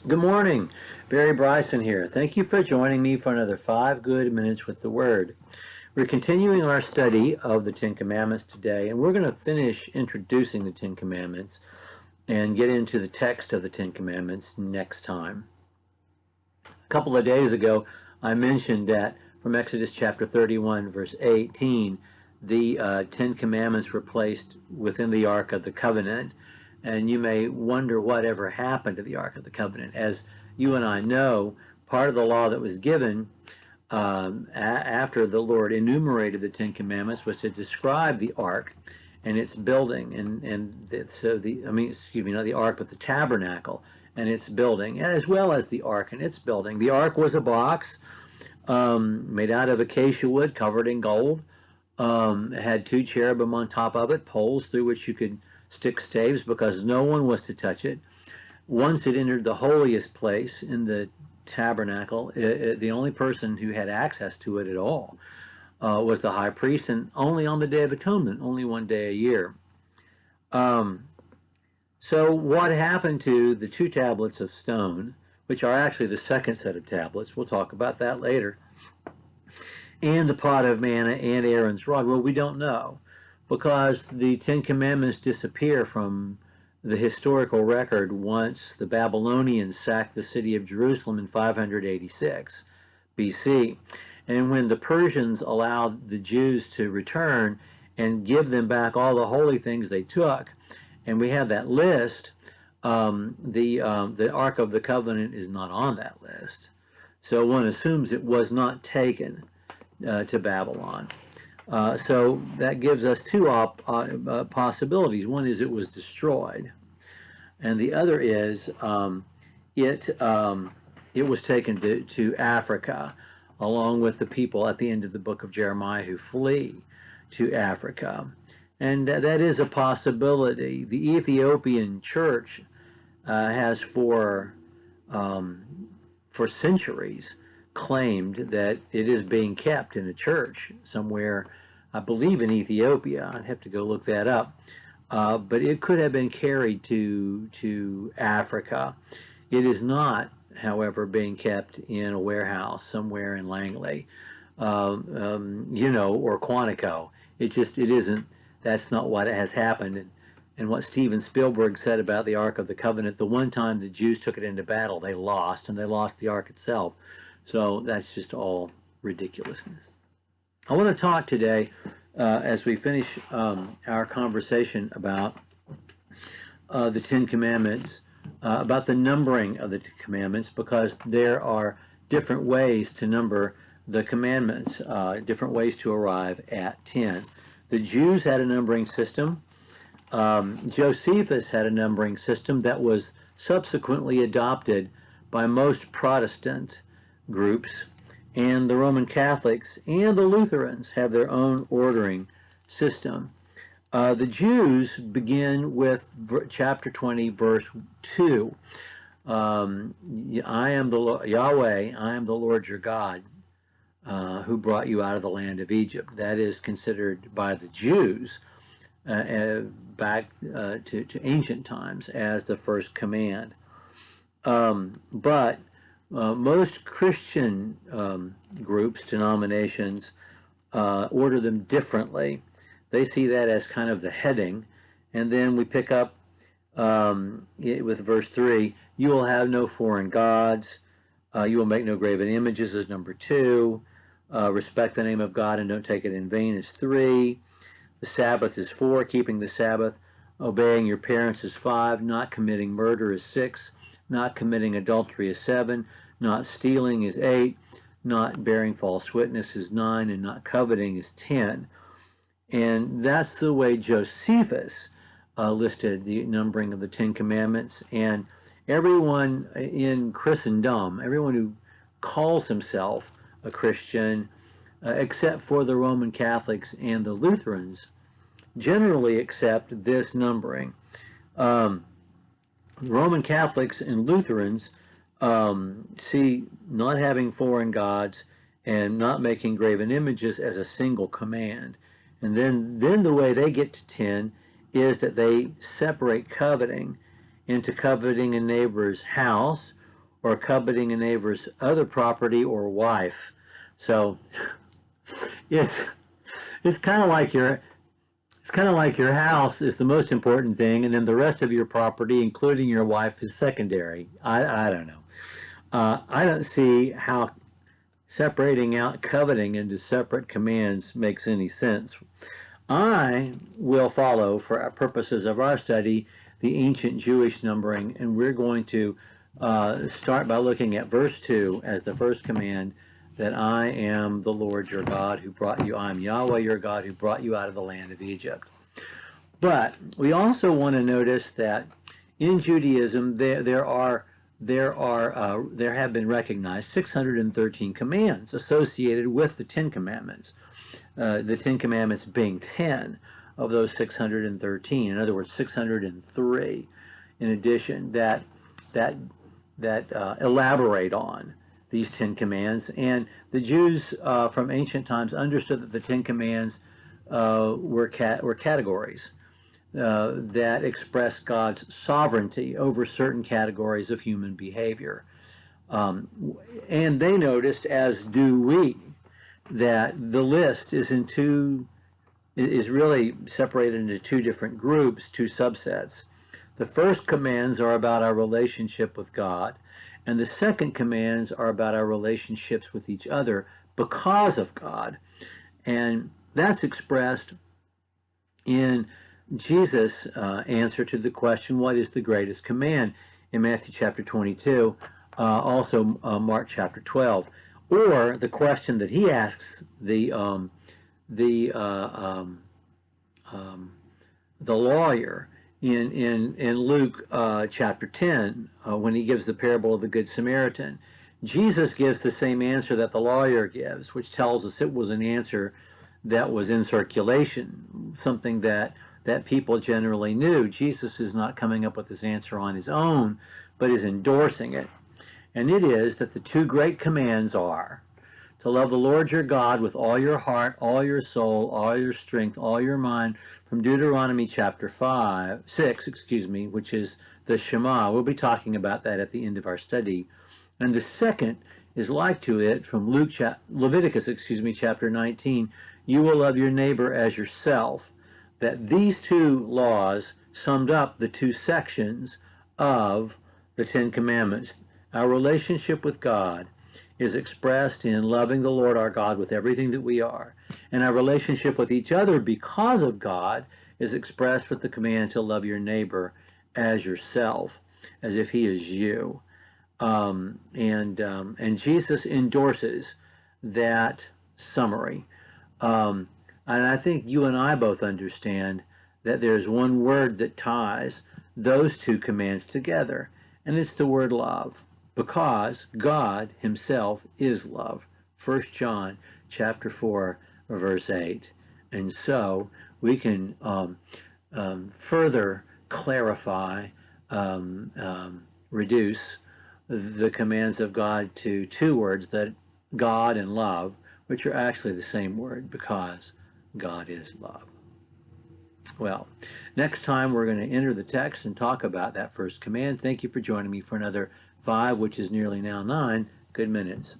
Good morning. Barry Bryson here. Thank you for joining me for another 5 good minutes with the Word. We're continuing our study of the Ten Commandments today, and we're going to finish introducing the Ten Commandments and get into the text of the Ten Commandments next time. A couple of days ago, I mentioned that from Exodus chapter 31, verse 18, the Ten Commandments were placed within the Ark of the Covenant. And you may wonder whatever happened to the Ark of the Covenant. As you and I know, part of the law that was given after the Lord enumerated the Ten Commandments was to describe the Ark and its building, not the Ark, but the tabernacle and its building, and as well as the Ark and its building. The Ark was a box made out of acacia wood covered in gold. It had two cherubim on top of it, poles through which you could stick staves because no one was to touch it. Once it entered the holiest place in the tabernacle, the only person who had access to it at all was the high priest, and only on the Day of Atonement, only one day a year. So what happened to the two tablets of stone, which are actually the second set of tablets, we'll talk about that later, and the pot of manna and Aaron's rod? Well, we don't know, because the Ten Commandments disappear from the historical record once the Babylonians sacked the city of Jerusalem in 586 BC. And when the Persians allowed the Jews to return and give them back all the holy things they took, and we have that list, the Ark of the Covenant is not on that list. So one assumes it was not taken to Babylon. So that gives us two possibilities. One is it was destroyed, and the other is it was taken to Africa, along with the people at the end of the book of Jeremiah who flee to Africa. And that is a possibility. The Ethiopian church has for centuries claimed that it is being kept in a church somewhere, I believe in Ethiopia. I'd have to go look that up. But it could have been carried to Africa. It is not, however, being kept in a warehouse somewhere in Langley, or Quantico. It isn't. That's not what has happened. And what Steven Spielberg said about the Ark of the Covenant, the one time the Jews took it into battle, they lost, and they lost the Ark itself. So that's just all ridiculousness. I want to talk today, as we finish our conversation about the Ten Commandments, about the numbering of the Ten Commandments, because there are different ways to number the commandments, different ways to arrive at 10. The Jews had a numbering system. Josephus had a numbering system that was subsequently adopted by most Protestant groups, and the Roman Catholics and the Lutherans have their own ordering system. The Jews begin with chapter 20, verse 2. I am the Lord, Yahweh, I am the Lord your God, who brought you out of the land of Egypt. That is considered by the Jews back to ancient times as the first command. But most Christian groups, denominations, order them differently. They see that as kind of the heading. And then we pick up with verse 3, you will have no foreign gods. You will make no graven images is number 2. Respect the name of God and don't take it in vain is 3. The Sabbath is 4. Keeping the Sabbath, obeying your parents is 5. Not committing murder is 6. Not committing adultery is 7. Not stealing is 8. Not bearing false witness is 9. And not coveting is 10. And that's the way Josephus listed the numbering of the Ten Commandments. And everyone in Christendom, everyone who calls himself a Christian, except for the Roman Catholics and the Lutherans, generally accept this numbering. Roman Catholics and Lutherans see not having foreign gods and not making graven images as a single command. And then the way they get to 10 is that they separate coveting into coveting a neighbor's house or coveting a neighbor's other property or wife. So it's it's kind of like your house is the most important thing, and then the rest of your property, including your wife, is secondary. I don't know. I don't see how separating out coveting into separate commands makes any sense. I will follow, for purposes of our study, the ancient Jewish numbering, and we're going to start by looking at verse 2 as the first command, that I am the Lord your God who brought you, I am Yahweh your God who brought you out of the land of Egypt. But we also want to notice that in Judaism there have been recognized 613 commands associated with the Ten Commandments. The Ten Commandments being 10 of those 613. In other words, 603 in addition that elaborate on these 10 commands. And the Jews from ancient times understood that the 10 commands were categories that express God's sovereignty over certain categories of human behavior. And they noticed, as do we, that the list is really separated into two different groups, two subsets. The first commands are about our relationship with God, and the second commands are about our relationships with each other because of God. And that's expressed in Jesus' answer to the question, what is the greatest command, in Matthew chapter 22, also Mark chapter 12. Or the question that he asks the lawyer in Luke chapter 10 when he gives the parable of the Good Samaritan. Jesus gives the same answer that the lawyer gives, which tells us it was an answer that was in circulation, something that people generally knew. Jesus is not coming up with this answer on his own, but is endorsing it. And it is that the two great commands are to love the Lord your God with all your heart, all your soul, all your strength, all your mind, from Deuteronomy chapter 6, which is the Shema. We'll be talking about that at the end of our study. And the second is like to it from Leviticus chapter 19. You will love your neighbor as yourself. That these two laws summed up the two sections of the Ten Commandments. Our relationship with God is expressed in loving the Lord our God with everything that we are. And our relationship with each other because of God is expressed with the command to love your neighbor as yourself, as if he is you. And Jesus endorses that summary. And I think you and I both understand that there's one word that ties those two commands together, and it's the word love, because God himself is love. 1 John chapter 4, verse 8. And so we can further clarify, reduce the commands of God to two words, that God and love, which are actually the same word, because God is love. Well, next time we're going to enter the text and talk about that first command. Thank you for joining me for another 5, which is nearly now 9, good minutes.